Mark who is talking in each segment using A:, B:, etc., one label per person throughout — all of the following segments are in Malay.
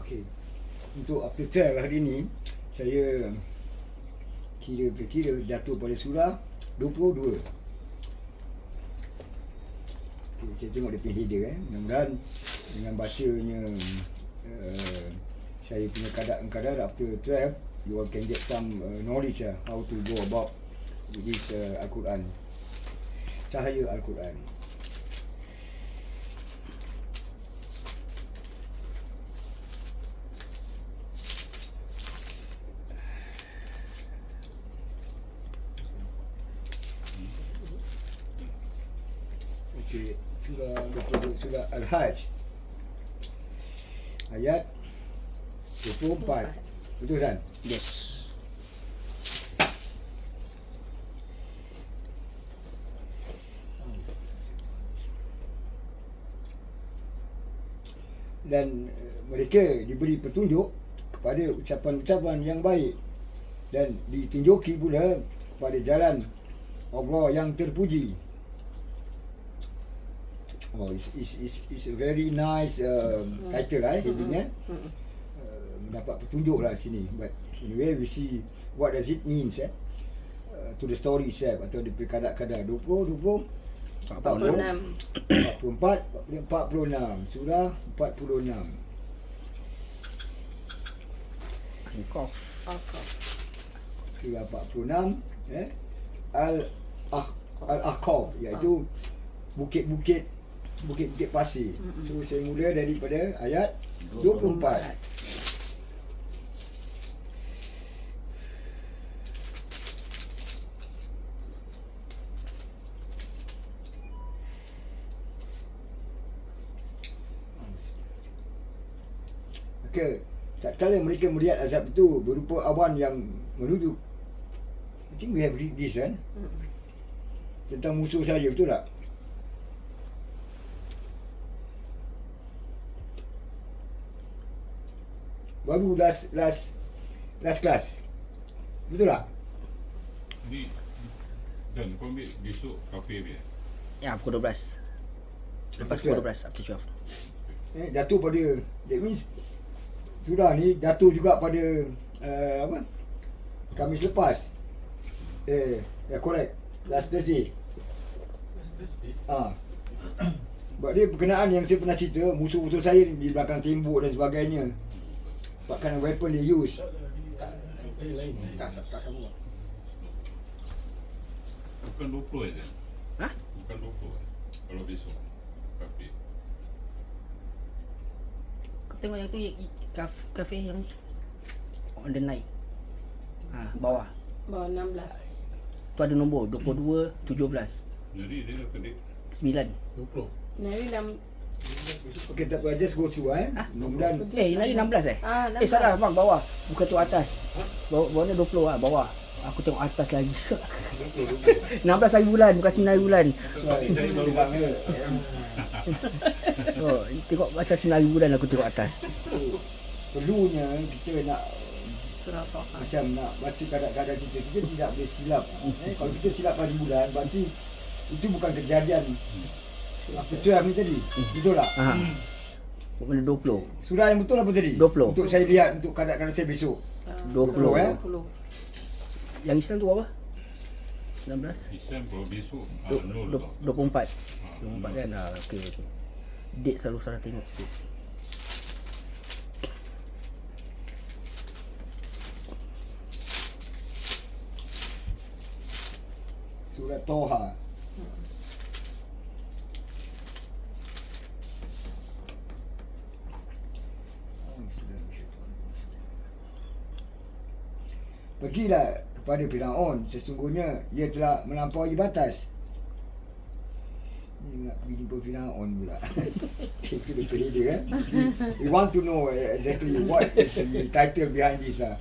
A: Okey. Untuk after 12 hari ni, saya kira jatuh pada surah 22. Okay, saya tengok dia punya header mudah-mudahan dengan bacanya saya punya kadar after 12 you all can get some knowledge how to go about this Al-Quran, cahaya Al-Quran. Okay, surah Al-Hajj ayat 24. Betul kan?
B: Yes.
A: Dan mereka diberi petunjuk kepada ucapan-ucapan yang baik dan ditunjuki pula kepada jalan Allah yang terpuji. Oh, it's a very nice title heading mendapat petunjuk lah sini. But anyway, we see what does it means to the story itself, atau di kadar-kadar 20, 40, 44, 46, surah 46. Surah 46 Al-Ahqaf, iaitu bukit-bukit pasir. So saya mula daripada ayat 24. Maka tatkala mereka melihat azab itu berupa awan yang menuju, I think we have read this kan, tentang musuh saja, betul tak? Baru last class, betul tak?
C: Dan kau ambil besok kafe dia.
B: Ya, pukul 12. Lepas pukul 12 up to 12.
A: Jatuh pada, that means surah ni jatuh juga pada Khamis lepas. Correct. Last Thursday. Sebab dia berkenaan yang saya pernah cerita, musuh-musuh saya di belakang tembok dan sebagainya. What kind of weapon they use? Tak sama.
C: Bukan 20 aja.
B: Hah?
C: Bukan 20 kalau besok kafe.
B: Kau tengok yang tu, kafe yang on the night. Bawah.
D: Bawah 16.
B: Tu ada nombor 22, 17,
C: Jadi dia dah kedek
B: 9.
E: 20.
D: Nari dah.
A: Okay, tak apa, just go through mudah-mudahan.
B: Nari 16
D: 16.
B: salah bang, bawah. Bukan tu atas. Bawah ni 20 bawah. Aku tengok atas lagi. 16 hari bulan, bukan 9 hari bulan.
A: Saya baru bangga.
B: Oh, tengok macam 9 hari bulan aku tengok atas.
A: Perlunya kita nak
D: Surah Taha.
A: macam nak baca kadang-kadang kita tidak boleh silap. Kalau kita silap hari bulan, berarti itu bukan kejadian after 12 ni tadi. Betul tak?
B: Benda 20.
A: Surah yang betul apa tadi?
B: 20.
A: Untuk saya lihat, untuk kadang-kadang saya besok.
B: 20
D: 20.
B: Yang Islam tu apa? 16?
C: Islam kalau besok
B: 24. 24 kan? Okey. Date selalu salah tengok.
A: Surah Taha. Pergilah kepada Firaun, sesungguhnya ia telah melampaui batas. Ni nak pergi jumpa Firaun pula. Itu betul dia kan. We want to know exactly what is the title behind this 40,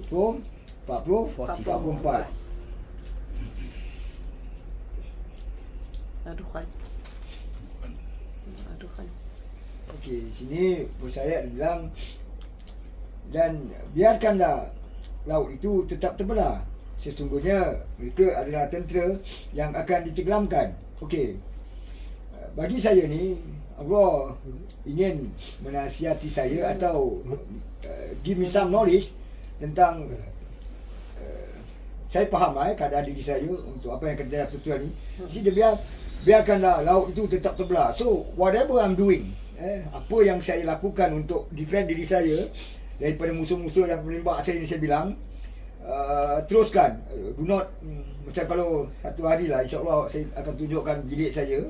A: 44.
D: Aduhan.
A: Okey, sini Pusayat bilang, dan biarkanlah laut itu tetap terbelah, sesungguhnya mereka adalah tentera yang akan ditenggelamkan. Okey, bagi saya ni Allah ingin menasihati saya atau give me some knowledge tentang saya faham lah keadaan diri saya untuk apa yang kena betul ni. Jadi dia biarkanlah laut itu tetap terbelah. So whatever I'm doing, apa yang saya lakukan untuk defend diri saya daripada musuh-musuh yang menembak saya ni, saya bilang teruskan. Do not macam kalau satu hari lah insya-Allah saya akan tunjukkan bilik saya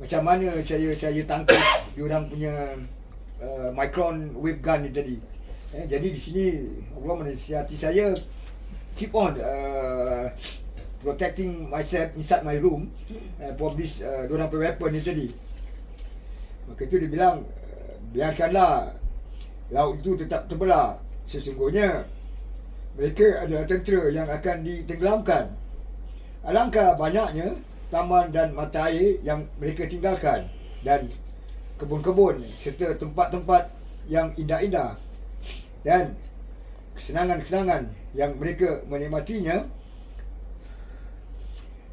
A: macam mana saya tangkap diorang punya micron wave gun ni tadi. Jadi di sini Allah menasihati saya keep on protecting myself inside my room from this diorang punya weapon ni tadi. Maka itu dia bilang biarkanlah laut itu tetap terbelah. Sesungguhnya mereka adalah tentera yang akan ditenggelamkan. Alangkah banyaknya taman dan mata air yang mereka tinggalkan, dan kebun-kebun serta tempat-tempat yang indah-indah dan kesenangan-kesenangan yang mereka menikmatinya.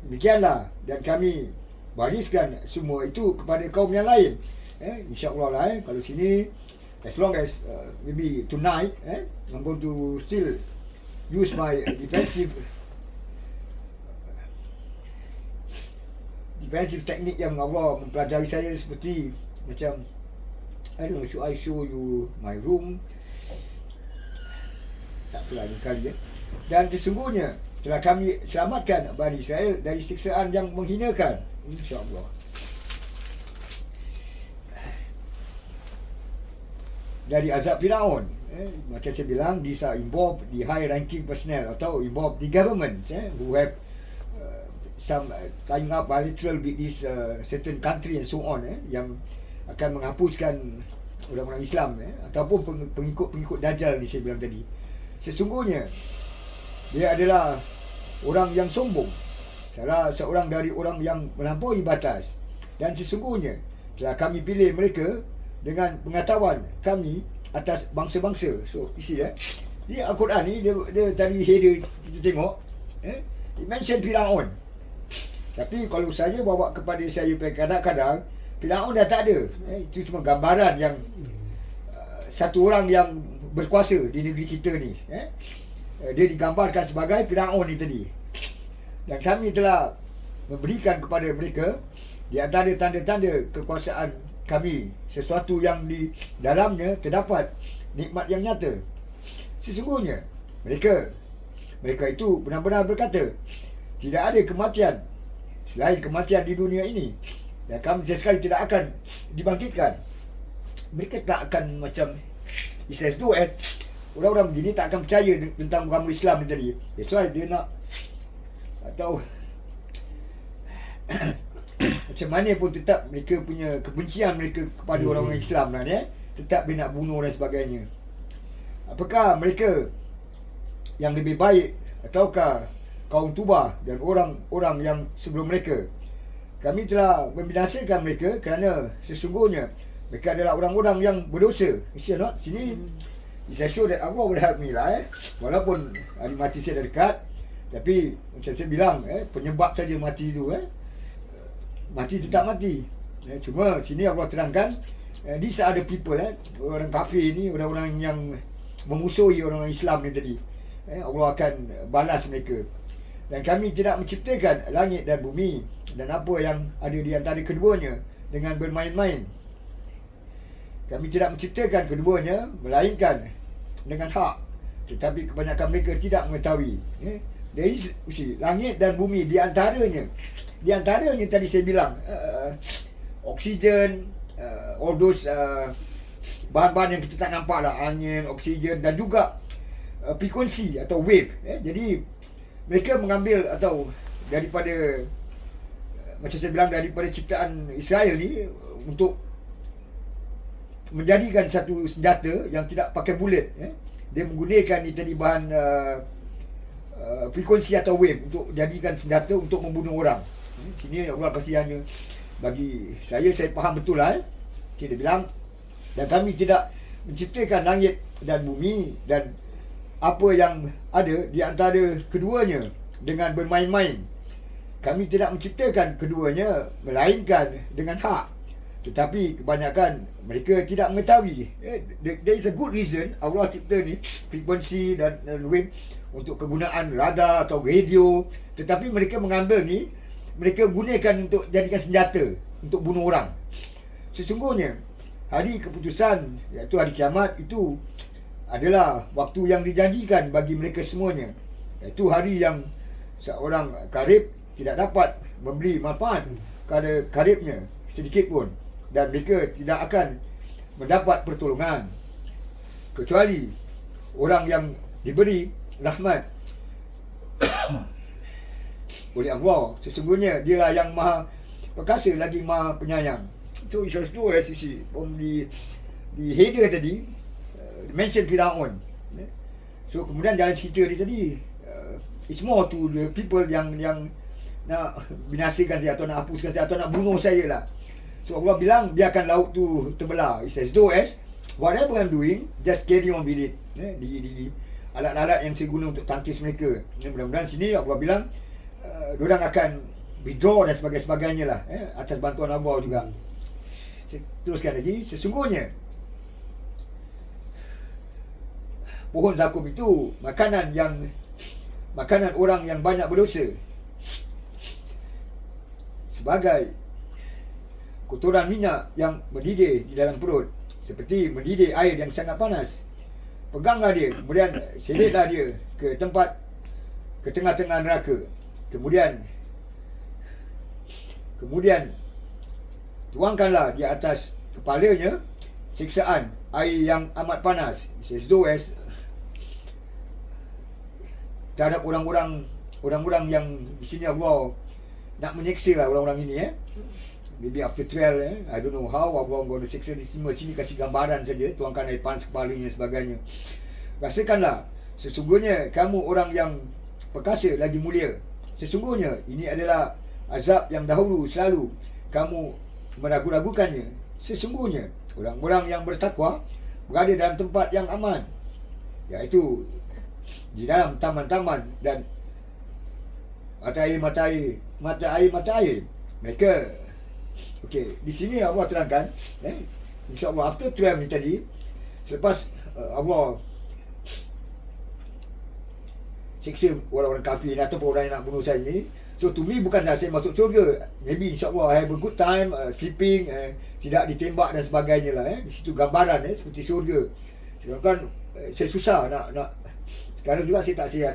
A: Demikianlah, dan kami bariskan semua itu kepada kaum yang lain. InsyaAllah lah kalau sini, as long as maybe tonight I'm going to still use my defensive teknik yang Allah mempelajari saya, seperti macam I don't know, should I show you my room? Tak apalah ni kali Dan sesungguhnya telah kami selamatkan Bani Israel dari siksaan yang menghinakan, insya-Allah. Dari azab Firaun, macam saya bilang, these are involved the high ranking personnel atau involved the government who have some tying up bilateral with this certain country and so on, yang akan menghapuskan orang-orang Islam ataupun pengikut-pengikut Dajjal ni saya bilang tadi. Sesungguhnya dia adalah orang yang sombong, salah seorang dari orang yang melampaui batas, dan sesungguhnya telah kami pilih mereka dengan pengetahuan kami atas bangsa-bangsa. So you see di Al-Quran ni dia tadi header kita tengok it mention Firaun. Tapi kalau saya bawa kepada saya kadang-kadang Firaun dah tak ada. Itu cuma gambaran yang satu orang yang berkuasa di negeri kita ni. Dia digambarkan sebagai Firaun ni tadi. Dan kami telah memberikan kepada mereka di antara tanda-tanda kekuasaan kami sesuatu yang di dalamnya terdapat nikmat yang nyata. Sesungguhnya mereka itu benar-benar berkata, tidak ada kematian selain kematian di dunia ini, dan kami sekali tidak akan dibangkitkan. Mereka tak akan macam Islam tu orang-orang begini tak akan percaya tentang agama Islam ni tadi. That's why dia nak atau macam mana pun tetap mereka punya kebencian mereka kepada orang-orang Islam lah tetap dia nak bunuh dan sebagainya. Apakah mereka yang lebih baik ataukah kaum Tubah dan orang-orang yang sebelum mereka? Kami telah membinasakan mereka kerana sesungguhnya mereka adalah orang-orang yang berdosa. You see not? Sini saya show that Allah will help me lah walaupun hari mati saya dah dekat, tapi macam saya bilang penyebab saja mati itu mati tetap mati. Cuma sini Allah terangkan these are the people orang kafir ni, orang-orang yang memusuhi orang-orang Islam ni tadi. Allah akan balas mereka. Dan kami tidak menciptakan langit dan bumi dan apa yang ada di antara keduanya dengan bermain-main. Kami tidak menciptakan keduanya melainkan dengan hak, tetapi kebanyakan mereka tidak mengetahui. Dari langit dan bumi, di antaranya tadi saya bilang oksigen, all those bahan-bahan yang kita tak nampak lah, angin, oksigen, dan juga frekuensi atau wave. Jadi mereka mengambil atau daripada macam saya bilang daripada ciptaan Israel ni untuk menjadikan satu senjata yang tidak pakai bullet. Dia menggunakan ni tadi bahan frekuensi atau wave untuk jadikan senjata untuk membunuh orang. Sini Allah kasih hanya bagi saya faham betul lah. Dia bilang, dan kami tidak menciptakan langit dan bumi dan apa yang ada di antara keduanya dengan bermain-main. Kami tidak menciptakan keduanya melainkan dengan hak, Tetapi kebanyakan mereka tidak mengetahui. There is a good reason Allah cipta ni frekuensi dan wave untuk kegunaan radar atau radio. Tetapi mereka mengambil ni, mereka gunakan untuk jadikan senjata untuk bunuh orang. Sesungguhnya hari keputusan, iaitu hari kiamat, itu adalah waktu yang dijanjikan bagi mereka semuanya. Iaitu hari yang seorang karib tidak dapat memberi manfaat kepada karibnya sedikit pun, dan mereka tidak akan mendapat pertolongan kecuali orang yang diberi rahmat oleh Allah. Sesungguhnya dialah yang maha perkasa lagi maha penyayang. So it shows tu from the header tadi mention Firaun. So kemudian jalan cerita dia tadi, it's more to the people yang nak binasakan saya atau nak hapuskan saya atau nak bunuh saya lah. So Allah bilang biarkan laut tu terbelah. It says though as whatever I'm doing, just carry on with it. Di alat-alat yang saya guna untuk tangkis mereka. Mudah-mudahan sini Allah bilang diorang akan withdraw dan sebagainya lah, atas bantuan Allah juga. Saya teruskan lagi. Sesungguhnya pohon zakum itu makanan orang yang banyak berdosa, sebagai kotoran minyak yang mendidih di dalam perut, seperti mendidih air yang sangat panas. Peganglah dia, kemudian selitlah dia ke tengah-tengah neraka. Kemudian tuangkanlah di atas kepalanya siksaan air yang amat panas. It says though as terhadap orang-orang yang di sini Allah nak menyiksa lah orang-orang ini. Maybe after 12, I don't know how Allah going to siksa. Di sini kasih gambaran saja, tuangkan air panas kepalanya dan sebagainya. Rasakanlah, sesungguhnya kamu orang yang perkasa lagi mulia. Sesungguhnya ini adalah azab yang dahulu selalu kamu meragu-ragukannya. Sesungguhnya orang-orang yang bertakwa berada dalam tempat yang aman, iaitu di dalam taman-taman dan mata air. Mereka di sini Allah terangkan, InsyaAllah after 12 ni tadi, selepas Allah siksa orang-orang kafir ataupun orang yang nak bunuh saya ni, so to me bukan saya masuk syurga. Maybe insyaAllah I have a good time sleeping, tidak ditembak dan sebagainya lah. Di situ gambaran seperti syurga. Sedangkan saya susah nak sekarang juga saya tak sihat.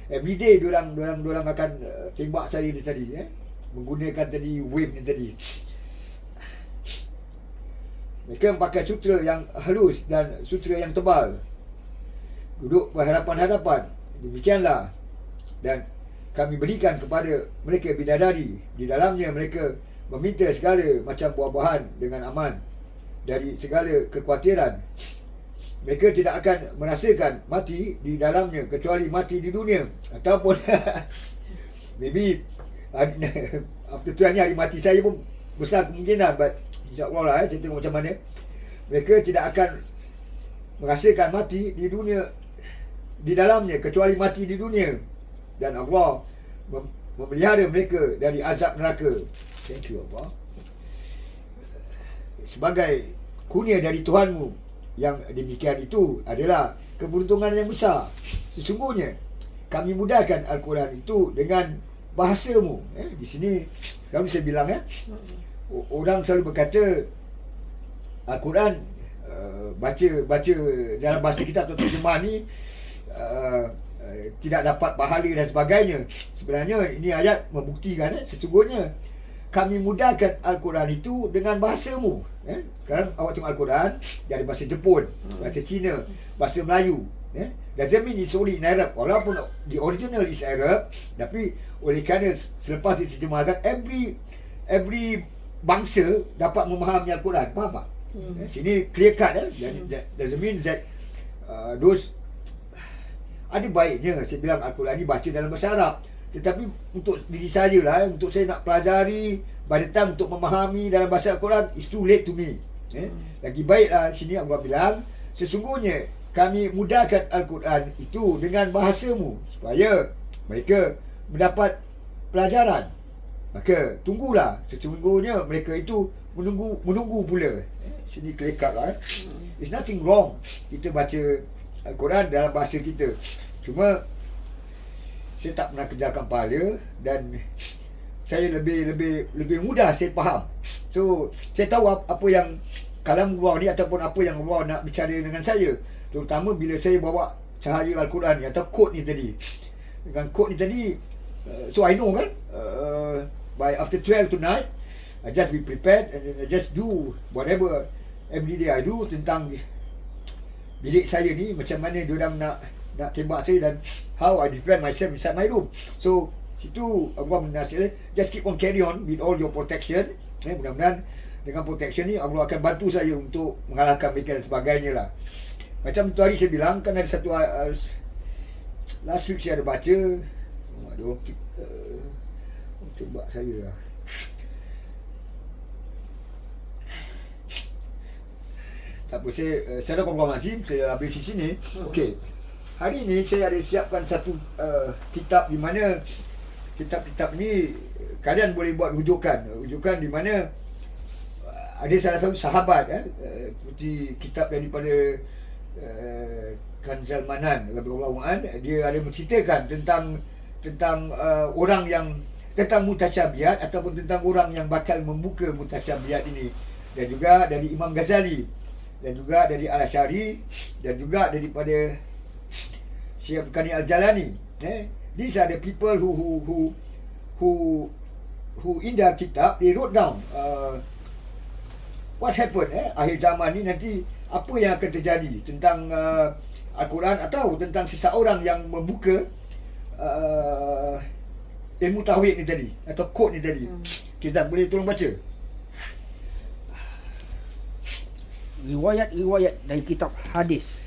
A: Everyday diorang akan tembak saya ni tadi, menggunakan tadi wave ni tadi. Mereka pakai sutera yang halus dan sutera yang tebal, duduk berhadapan-hadapan. Demikianlah, dan kami berikan kepada mereka bidadari. Di dalamnya mereka meminta segala macam buah-buahan dengan aman dari segala kekhawatiran. Mereka tidak akan merasakan mati di dalamnya kecuali mati di dunia, ataupun maybe after 12 ni hari mati saya pun besar kemungkinan. But insyaAllah lah, saya tengok macam mana. Mereka tidak akan merasakan mati di dunia, di dalamnya kecuali mati di dunia, dan Allah memelihara mereka dari azab neraka. Thank you Allah. Sebagai kurnia dari Tuhanmu, yang demikian itu adalah keberuntungan yang besar. Sesungguhnya kami mudahkan Al-Quran itu dengan bahasamu. Di sini selalu saya bilang, orang selalu berkata Al-Quran baca dalam bahasa kita atau terjemah ni tidak dapat pahala dan sebagainya. Sebenarnya ini ayat membuktikan sesungguhnya kami mudahkan Al-Quran itu dengan bahasamu. Sekarang awak tengok Al-Quran dari bahasa Jepun, bahasa Cina, bahasa Melayu. Doesn't mean it's only in Arab. Walaupun the original is Arab, tapi oleh kerana selepas diterjemahkan, every bangsa dapat memahami Al-Quran. Faham tak? Sini clear cut. Doesn't mean that those ada baiknya saya bilang Al-Quran ni baca dalam bahasa Arab, tetapi untuk diri saya lah, untuk saya nak pelajari, by the time untuk memahami dalam bahasa Al-Quran, it's too late to me. Lagi baiklah sini Allah bilang, sesungguhnya kami mudahkan Al-Quran itu dengan bahasamu supaya mereka mendapat pelajaran. Maka tunggulah, sesungguhnya mereka itu menunggu pula. Sini kelekat lah. It's nothing wrong kita baca Al-Quran dalam bahasa kita. Cuma saya tak pernah kejarkan kepala dan saya lebih mudah saya faham. So saya tahu apa yang kalam Allah ni ataupun apa yang Allah nak bicara dengan saya, terutama bila saya bawa cahaya Al-Quran ni atau kod ni tadi. Dengan kod ni tadi, so I know kan, by after 12 tonight I just be prepared and then I just do whatever every day I do tentang bilik saya ni, macam mana diorang nak tembak saya dan how I defend myself inside my room. So situ Allah menasihat, just keep on carry on with all your protection. Mudah-mudahan dengan protection ni Allah akan bantu saya untuk mengalahkan mereka dan sebagainya lah. Macam tu hari saya bilang, kan ada satu last week saya ada baca, ada orang tembak saya lah. Tak apa, saya dah Quran Azim, saya habis di sini. Okey. Hari ni saya ada siapkan satu kitab di mana kitab-kitab ni kalian boleh buat rujukan di mana ada salah satu sahabat seperti kitab daripada Kanzal Manan radhiyallahu anhu, dia ada menceritakan tentang orang yang tentang mutasyabihat ataupun tentang orang yang bakal membuka mutasyabihat ini, dan juga dari Imam Ghazali dan juga dari Al-Asy'ari dan juga daripada Syekh Abdul Qadir Al-Jalani. These are the people who in their kitab they wrote down what happened akhir zaman ni, nanti apa yang akan terjadi tentang Al-Quran atau tentang seseorang yang membuka ilmu tauhid ni tadi atau kod ni tadi. Kita boleh tolong baca
B: riwayat dari kitab hadis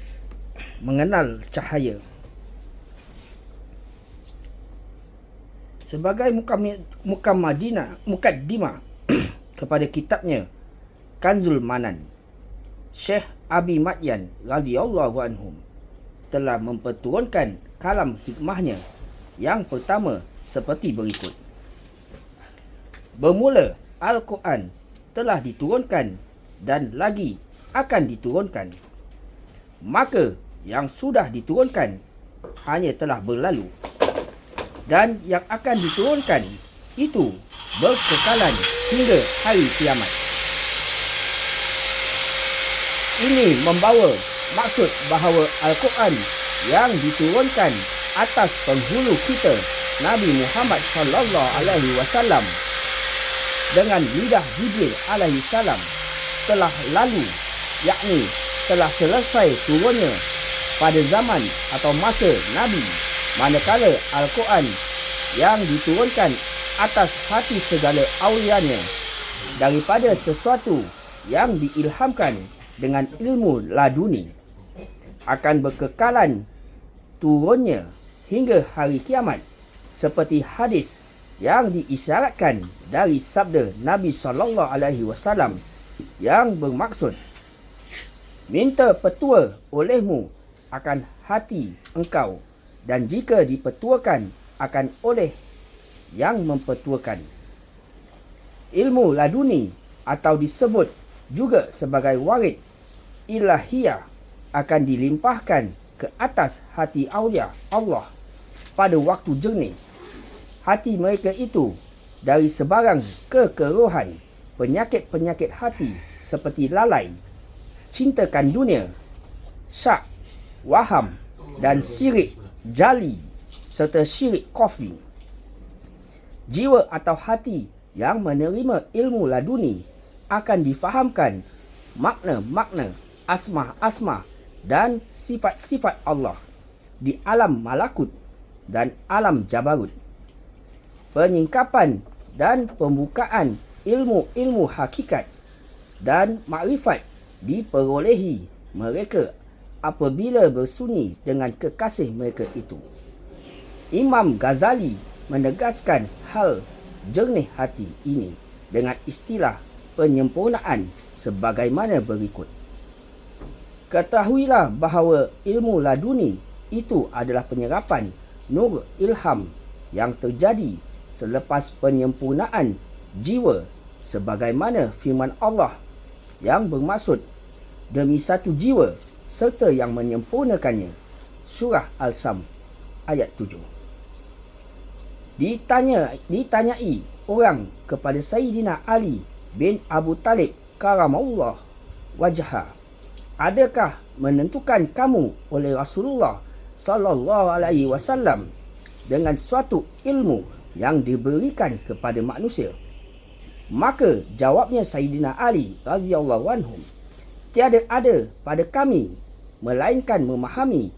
B: mengenal cahaya. Sebagai mukaddimah kepada kitabnya Kanzul Manan, Syekh Abi Madyan radhiyallahu anhum telah memperturunkan kalam hikmahnya yang pertama seperti berikut. Bermula Al-Quran telah diturunkan dan lagi akan diturunkan. Maka yang sudah diturunkan hanya telah berlalu, dan yang akan diturunkan itu berkekalan hingga hari kiamat. Ini membawa maksud bahawa Al-Quran yang diturunkan atas penghulu kita Nabi Muhammad sallallahu alaihi wasallam dengan lidah Jibril alaihi salam telah lalu, yakni telah selesai turunnya pada zaman atau masa Nabi, manakala Al-Quran yang diturunkan atas hati segala awliyanya daripada sesuatu yang diilhamkan dengan ilmu laduni akan berkekalan turunnya hingga hari kiamat, seperti hadis yang diisyaratkan dari sabda Nabi sallallahu alaihi wasallam yang bermaksud, minta petua olehmu akan hati engkau, dan jika dipetuakan akan oleh yang mempetuakan. Ilmu laduni atau disebut juga sebagai warid ilahiyah akan dilimpahkan ke atas hati awliya Allah pada waktu jernih. Hati mereka itu dari sebarang kekerohan, penyakit-penyakit hati seperti lalai, cintakan dunia, syak, waham dan syirik jali serta syirik khafi. Jiwa atau hati yang menerima ilmu laduni akan difahamkan makna-makna, asma-asma dan sifat-sifat Allah di alam malakut dan alam jabarut. Penyingkapan dan pembukaan ilmu-ilmu hakikat dan makrifat diperolehi mereka apabila bersunyi dengan kekasih mereka itu. Imam Ghazali menegaskan hal jernih hati ini dengan istilah penyempurnaan sebagaimana berikut. Ketahuilah bahawa ilmu laduni itu adalah penyerapan nur ilham yang terjadi selepas penyempurnaan jiwa sebagaimana firman Allah yang bermaksud demi satu jiwa serta yang menyempurnakannya. Surah Al-Sam ayat 7. Ditanyai orang kepada Sayyidina Ali bin Abu Talib karamallahu wajhah, adakah menentukan kamu oleh Rasulullah sallallahu alaihi wasallam dengan suatu ilmu yang diberikan kepada manusia? Maka jawabnya Sayyidina Ali radhiyallahu anhu, tiada ada pada kami melainkan memahami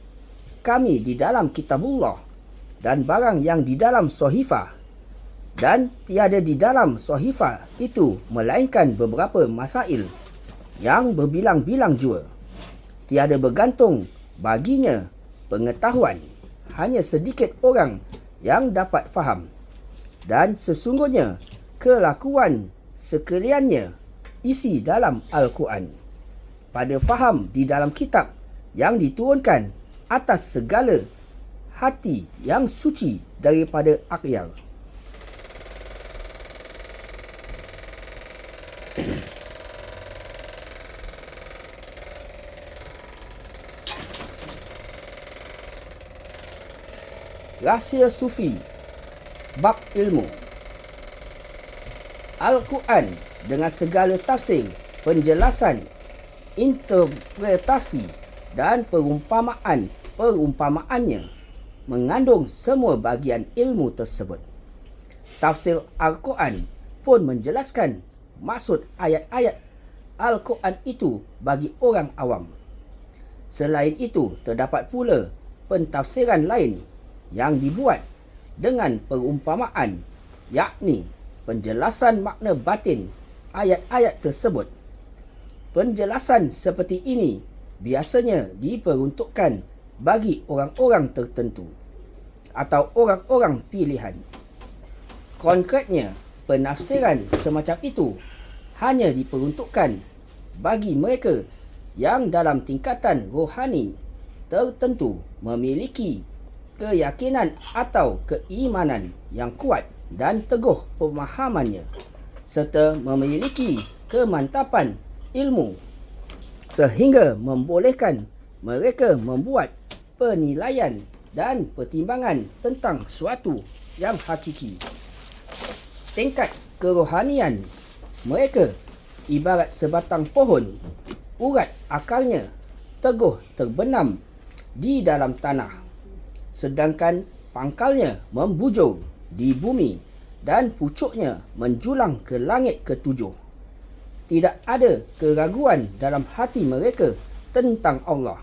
B: kami di dalam kitabullah dan barang yang di dalam sohifah, dan tiada di dalam sohifah itu melainkan beberapa masail yang berbilang-bilang jua. Tiada bergantung baginya pengetahuan, hanya sedikit orang yang dapat faham. Dan sesungguhnya kelakuan sekaliannya isi dalam Al-Quran, pada faham di dalam kitab yang diturunkan atas segala hati yang suci daripada akhyar. Rahsia Sufi bab ilmu. Al-Quran dengan segala tafsir, penjelasan, interpretasi dan perumpamaannya mengandung semua bahagian ilmu tersebut. Tafsir Al-Quran pun menjelaskan maksud ayat-ayat Al-Quran itu bagi orang awam. Selain itu, terdapat pula pentafsiran lain yang dibuat dengan perumpamaan, yakni penjelasan makna batin ayat-ayat tersebut. Penjelasan seperti ini biasanya diperuntukkan bagi orang-orang tertentu atau orang-orang pilihan. Konkretnya, penafsiran semacam itu hanya diperuntukkan bagi mereka yang dalam tingkatan rohani tertentu memiliki keyakinan atau keimanan yang kuat dan teguh pemahamannya, serta memiliki kemantapan ilmu sehingga membolehkan mereka membuat penilaian dan pertimbangan tentang suatu yang hakiki. Tingkat kerohanian mereka ibarat sebatang pohon, urat akarnya teguh terbenam di dalam tanah, sedangkan pangkalnya membujur di bumi dan pucuknya menjulang ke langit ketujuh. Tidak ada keraguan dalam hati mereka tentang Allah.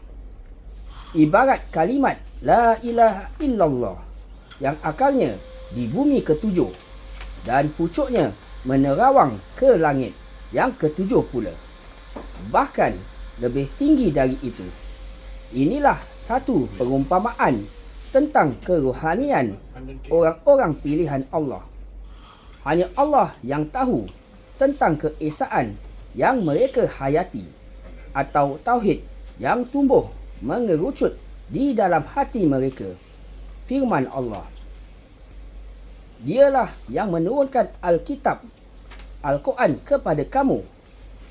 B: Ibarat kalimat La ilaha illallah yang akarnya di bumi ketujuh dan pucuknya menerawang ke langit yang ketujuh pula. Bahkan lebih tinggi dari itu. Inilah satu perumpamaan tentang kerohanian orang-orang pilihan Allah. Hanya Allah yang tahu tentang keesaan yang mereka hayati atau tauhid yang tumbuh mengerucut di dalam hati mereka. Firman Allah, Dialah yang menurunkan Alkitab, Al-Quran kepada kamu.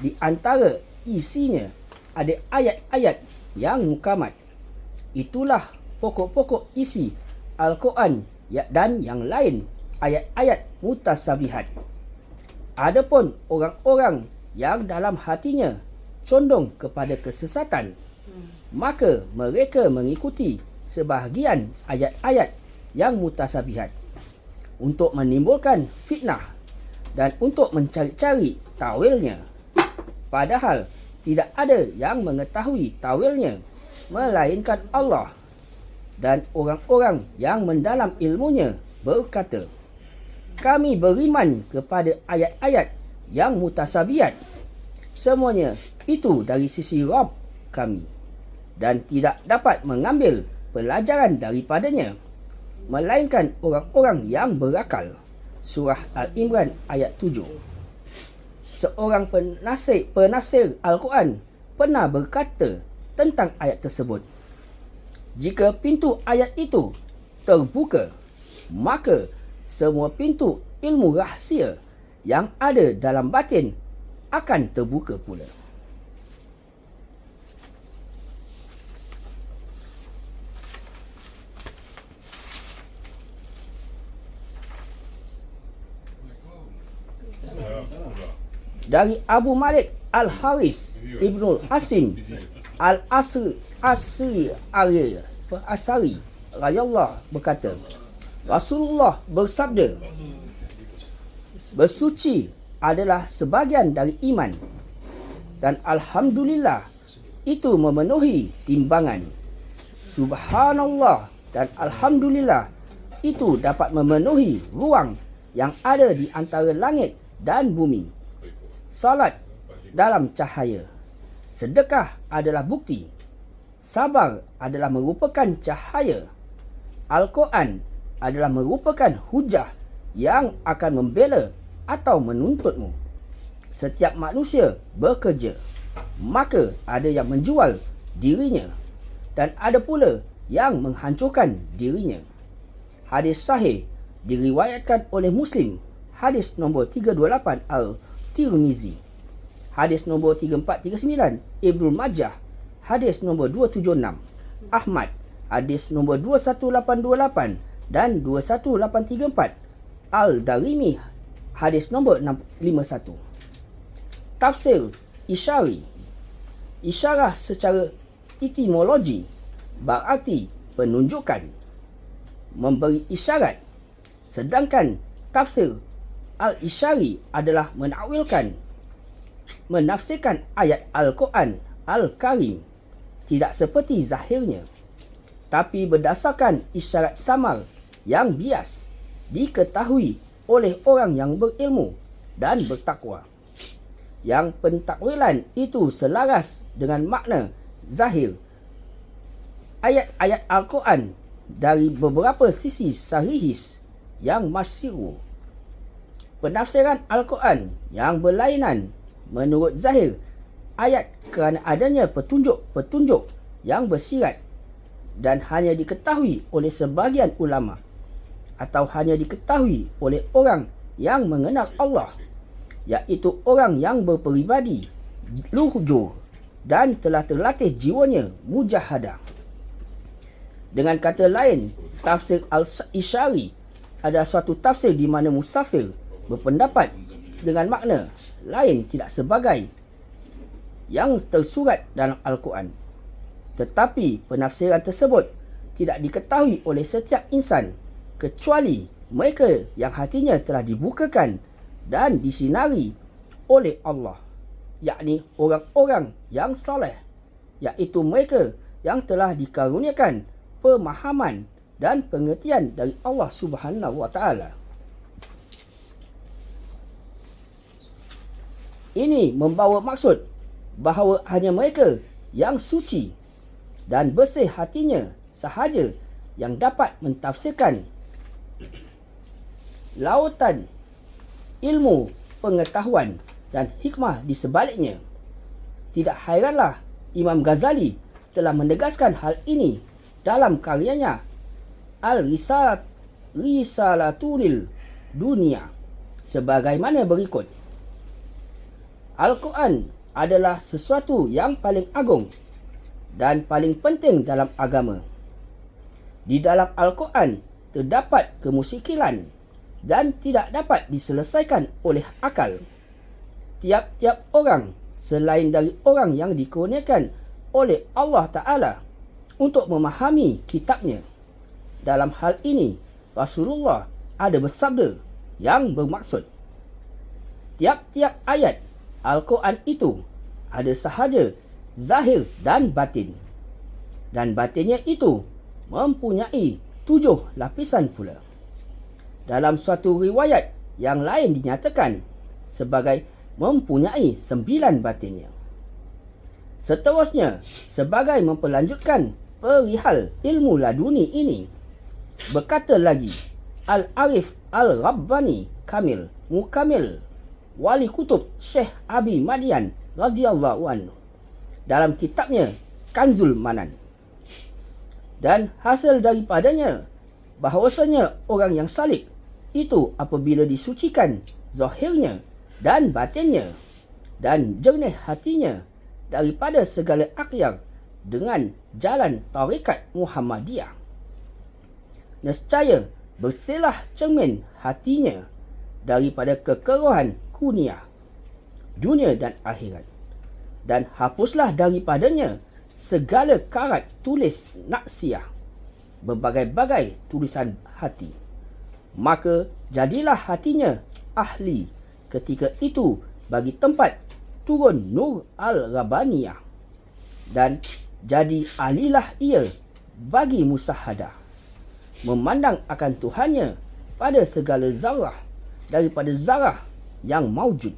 B: Di antara isinya ada ayat-ayat yang mukamat. Itulah pokok-pokok isi Al-Quran dan yang lain ayat-ayat mutasabihat. Adapun orang-orang yang dalam hatinya condong kepada kesesatan, maka mereka mengikuti sebahagian ayat-ayat yang mutasabihat untuk menimbulkan fitnah dan untuk mencari-cari tawilnya. Padahal tidak ada yang mengetahui tawilnya melainkan Allah, dan orang-orang yang mendalam ilmunya berkata, kami beriman kepada ayat-ayat yang mutasabihat. Semuanya itu dari sisi Rabb kami, dan tidak dapat mengambil pelajaran daripadanya melainkan orang-orang yang berakal. Surah Al-Imran ayat 7. Seorang penafsir Al-Quran pernah berkata tentang ayat tersebut, jika pintu ayat itu terbuka, maka semua pintu ilmu rahsia yang ada dalam batin akan terbuka pula. Dari Abu Malik Al-Haris Ibnul Asim Al-Asri Asari radhiyallahu berkata, Rasulullah bersabda, bersuci adalah sebahagian dari iman, dan alhamdulillah itu memenuhi timbangan. Subhanallah dan alhamdulillah itu dapat memenuhi ruang yang ada di antara langit dan bumi. Salat dalam cahaya. Sedekah adalah bukti. Sabar adalah merupakan cahaya. Al-Quran adalah merupakan hujah yang akan membela atau menuntutmu. Setiap manusia bekerja, maka ada yang menjual dirinya dan ada pula yang menghancurkan dirinya. Hadis sahih diriwayatkan oleh Muslim, hadis nombor 328 Al-Tirmizi, hadis nombor 3439 Ibnu Majah, hadis nombor 276 Ahmad, hadis nombor 21828 dan 21834 Al-Darimi, hadis nombor 651. Tafsir Isyari. Isyarah secara etimologi berarti penunjukan, memberi isyarat. Sedangkan tafsir Al-Isyari adalah menakwilkan, menafsirkan ayat Al-Quran Al-Karim tidak seperti zahirnya, tapi berdasarkan isyarat samar yang bias diketahui oleh orang yang berilmu dan bertakwa, yang pentakwilan itu selaras dengan makna zahir ayat-ayat Al-Quran dari beberapa sisi sahihis yang masyhur. Penafsiran Al-Quran yang berlainan menurut zahir ayat kerana adanya petunjuk-petunjuk yang bersirat dan hanya diketahui oleh sebahagian ulama atau hanya diketahui oleh orang yang mengenal Allah, iaitu orang yang berperibadi luhur dan telah terlatih jiwanya mujahadah. Dengan kata lain, tafsir Al-Isyari adalah suatu tafsir di mana musafir berpendapat dengan makna lain tidak sebagai yang tersurat dalam Al-Quran. Tetapi penafsiran tersebut tidak diketahui oleh setiap insan kecuali mereka yang hatinya telah dibukakan dan disinari oleh Allah, yakni orang-orang yang soleh, iaitu mereka yang telah dikaruniakan pemahaman dan pengertian dari Allah Subhanahu wa taala. Ini membawa maksud bahawa hanya mereka yang suci dan bersih hatinya sahaja yang dapat mentafsirkan lautan ilmu, pengetahuan dan hikmah di sebaliknya. Tidak hairanlah Imam Ghazali telah menegaskan hal ini dalam karyanya Al-Risalatul Dunia sebagaimana berikut. Al-Quran adalah sesuatu yang paling agung dan paling penting dalam agama. Di dalam Al-Quran terdapat kemusykilan dan tidak dapat diselesaikan oleh akal. Tiap-tiap orang selain dari orang yang dikurniakan oleh Allah Ta'ala untuk memahami kitabnya. Dalam hal ini, Rasulullah ada bersabda yang bermaksud, tiap-tiap ayat Al-Quran itu ada sahaja zahir dan batin, dan batinnya itu mempunyai 7 lapisan pula. Dalam suatu riwayat yang lain dinyatakan sebagai mempunyai 9 batinnya. Seterusnya, sebagai memperlanjutkan perihal ilmu laduni ini, berkata lagi Al-Arif Al-Rabbani Kamil Mukamil Wali Kutub Syekh Abi Madian radhiyallahu anhu dalam kitabnya Kanzul Manan, dan hasil daripadanya bahawasanya orang yang salik itu apabila disucikan zahirnya dan batinnya dan jernih hatinya daripada segala akyar dengan jalan tarikat Muhammadiyah. Nescaya bersihlah cermin hatinya daripada kekeruhan dunia dan akhirat, dan hapuslah daripadanya segala karat tulis naksiah, berbagai-bagai tulisan hati. Maka jadilah hatinya ahli ketika itu bagi tempat turun Nur Al-Rabbaniyah, dan jadi ahlilah ia bagi musahadah, memandang akan Tuhannya pada segala zarah daripada zarah yang maujud,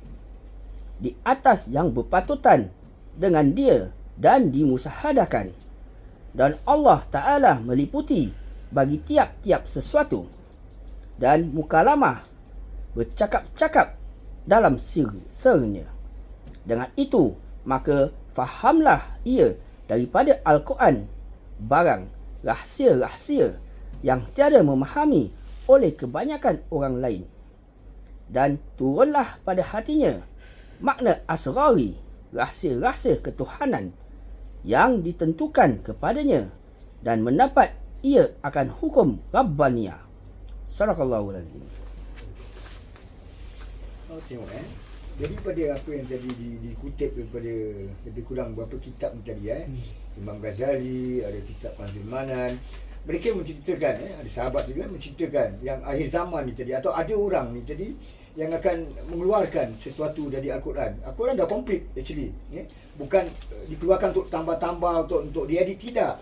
B: di atas yang berpatutan dengan dia dan dimusahadakan. Dan Allah Ta'ala meliputi bagi tiap-tiap sesuatu, dan mukalamah bercakap-cakap dalam sernya. Dengan itu maka fahamlah ia daripada Al-Quran barang rahsia-rahsia yang tiada memahami oleh kebanyakan orang lain, dan turunlah pada hatinya makna asrari, rahsia-rahsia ketuhanan yang ditentukan kepadanya, dan mendapat ia akan hukum Rabbaniyah. Sadaqallahul Azim.
A: Tengok jadi pada apa yang tadi dikutip daripada lebih kurang berapa kitab ni tadi Imam Ghazali, ada kitab Panzil Manan, mereka menceritakan ada sahabat juga menceritakan yang akhir zaman ni tadi, atau ada orang ni tadi yang akan mengeluarkan sesuatu dari Al-Quran. Al-Quran dah complete actually, bukan dikeluarkan untuk tambah-tambah, untuk diedit, tidak.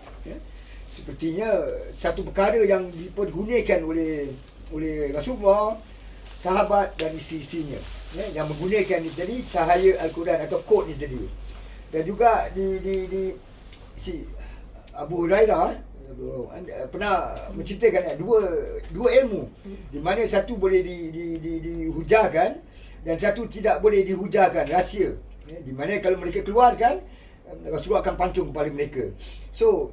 A: Sepertinya satu perkara yang dipergunakan oleh Rasulullah, sahabat dan isteri-isterinya, yang menggunakan ni tadi cahaya Al-Quran atau kod ni tadi. Dan juga di si Abu Hurairah pernah menceritakan dua ilmu, di mana satu boleh dihujarkan dan satu tidak boleh dihujarkan, rahsia, di mana kalau mereka keluarkan, Rasulullah akan pancung kepala mereka. So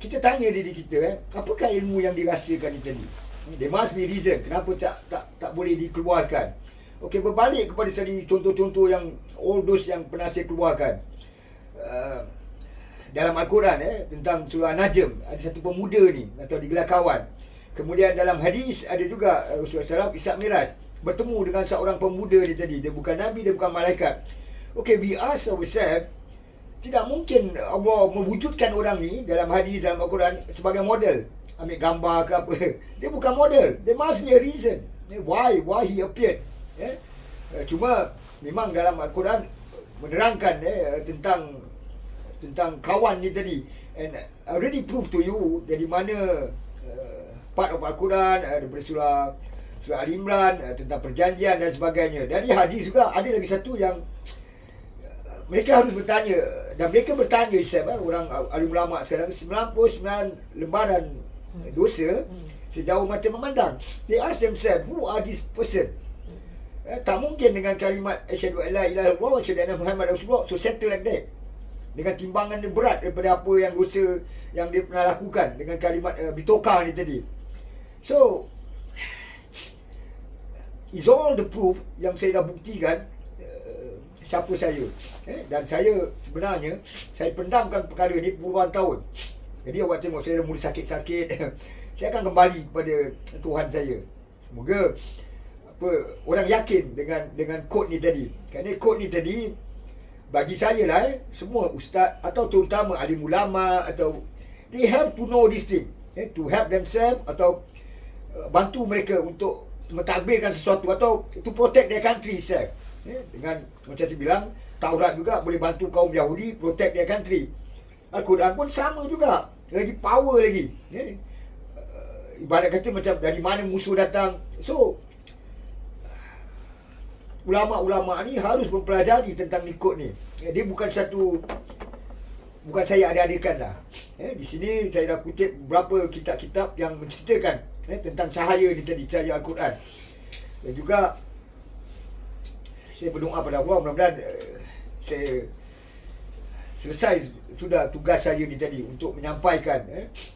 A: kita tanya diri kita, apakah ilmu yang dirahsiakan ni tadi? There must be reason kenapa tak boleh dikeluarkan. Okey, berbalik kepada tadi contoh-contoh yang all those yang pernah saya keluarkan dalam Al-Quran, tentang surah Najm, ada satu pemuda ni atau digelar kawan. Kemudian dalam hadis ada juga Rasulullah SAW Isra Miraj bertemu dengan seorang pemuda ni tadi. Dia bukan Nabi, dia bukan malaikat. Okay, we ask ourselves, tidak mungkin Allah mewujudkan orang ni dalam hadis, dalam Al-Quran sebagai model, ambil gambar ke apa. Dia bukan model. There must be a reason why he appeared. Cuma memang dalam Al-Quran menerangkan tentang kawan ni tadi, and already prove to you dari mana part of Al-Quran, daripada surah Ali Imran, tentang perjanjian dan sebagainya. Dari hadis juga ada lagi satu yang mereka harus bertanya, dan mereka bertanya orang alim ulama sekarang, 99 lembaran dosa sejauh mata memandang. They ask themselves, who are this person? Tak mungkin dengan kalimat asyhadu an la ilaha illallah wa asyhadu anna Muhammad Rasulullah so settle like that, dengan timbangan dia berat daripada apa yang dosa yang dia pernah lakukan dengan kalimat bitoka ni tadi. So is all the proof yang saya dah buktikan siapa saya. Dan saya sebenarnya saya pendamkan perkara ni puluhan tahun. Jadi awak tengok saya dah mula sakit-sakit. Saya akan kembali kepada Tuhan saya. Semoga orang yakin dengan kod ni tadi. Kerana kod ni tadi bagi saya lah, semua ustaz atau terutama alim ulama, atau they have to know this thing, to help themselves, atau bantu mereka untuk mentadbirkan sesuatu, atau to protect their country itself. Dengan macam saya bilang, Taurat juga boleh bantu kaum Yahudi protect their country. Al-Quran pun sama juga, lagi power lagi. Ibarat kata macam dari mana musuh datang. So ulama-ulama ni harus mempelajari tentang nikot ni. Dia bukan saya ada-adakan lah. Di sini saya dah kutip beberapa kitab-kitab yang menceritakan tentang cahaya ni tadi, cahaya Al-Quran. Dan juga saya berdoa pada Allah, mudah-mudahan saya selesai sudah tugas saya ni tadi untuk menyampaikan.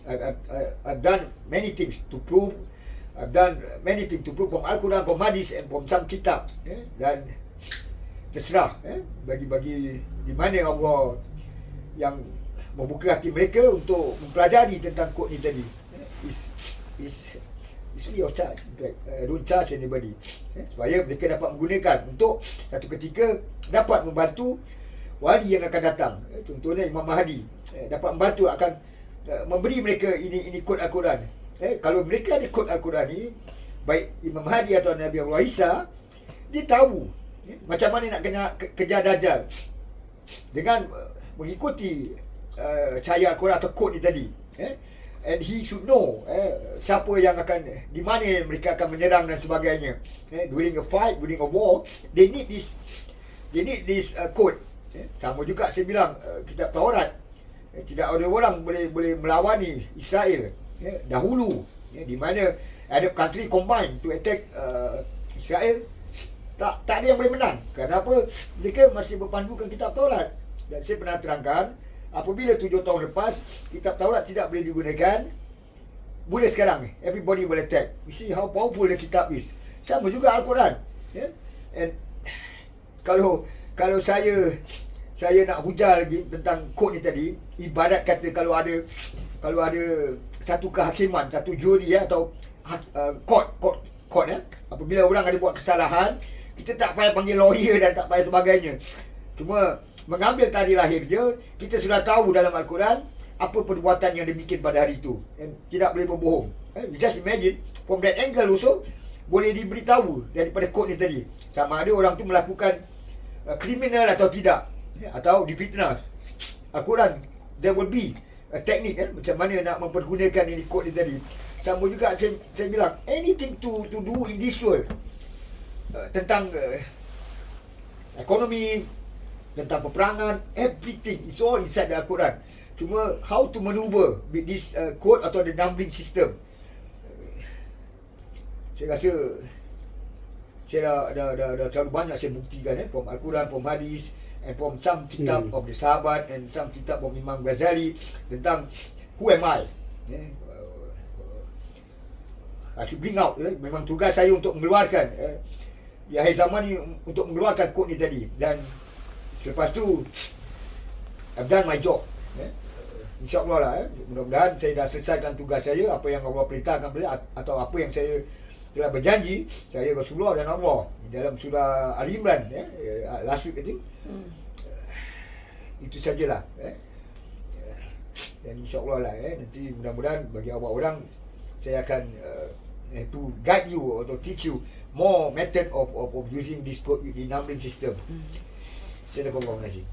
A: I've done many things to prove I've done many things to prove from Al-Quran, from Hadis and from some kitab. Dan terserah bagi di mana Allah yang membuka hati mereka untuk mempelajari tentang kod ni tadi. Is free of charge. In fact, don't charge anybody. Supaya mereka dapat menggunakan untuk satu ketika dapat membantu wali yang akan datang. Contohnya Imam Mahdi dapat membantu, akan memberi mereka ini kod Al-Quran. Kalau mereka ada kod Al-Quran ni, baik Imam Mahdi atau Nabi Allah Isa, dia tahu macam mana nak kena kejar Dajjal dengan mengikuti cahaya Al-Quran atau kod ni tadi. And he should know siapa yang akan, di mana mereka akan menyerang dan sebagainya. During a fight, during a war, they need this code. Sama juga saya bilang kitab Taurat, tidak ada orang boleh melawani Israel dahulu, di mana Arab country combine to attack Israel. Tak ada yang boleh menang. Kenapa? Mereka masih berpandukan kitab Taurat. Dan saya pernah terangkan, apabila 7 tahun lepas kitab Taurat tidak boleh digunakan, boleh sekarang everybody will attack. You see how powerful the kitab is. Sama juga Al-Quran. And kalau saya nak hujah lagi tentang kod ni tadi, ibarat kata kalau ada satu kehakiman, satu juri atau court apabila orang ada buat kesalahan, kita tak payah panggil lawyer dan tak payah sebagainya. Cuma mengambil tarikh lahir dia, kita sudah tahu dalam Al-Quran apa perbuatan yang dibikin pada hari itu. And tidak boleh berbohong. You just imagine, from that angle also, boleh diberitahu daripada kod ni tadi, sama ada orang tu melakukan kriminal atau tidak, atau difitnah. Al-Quran, there will be a teknik macam mana nak mempergunakan ini kod ni tadi. Sama juga saya bilang, anything to do in this world, tentang ekonomi, tentang peperangan, everything is all inside the Al-Quran. Cuma how to maneuver with this code atau the numbering system. Saya rasa saya dah terlalu banyak saya buktikan from Al-Quran, from Hadis and from some kitab of the Sahabat and some kitab of Imam Ghazali tentang who am I. I should bring out, memang tugas saya untuk mengeluarkan di akhir zaman ni, untuk mengeluarkan kod ni tadi. Dan selepas tu I've done my job. InsyaAllah lah, mudah-mudahan saya dah selesaikan tugas saya, apa yang Allah perintahkan pada, atau apa yang saya telah berjanji, saya, Rasulullah dan Allah, dalam surah Al-Imran last week I think. Itu sajalah. Dan insyaAllah lah, nanti mudah-mudahan bagi awak orang, saya akan to guide you atau teach you more method of using this code with the numbering system. Saya dah terima kasih.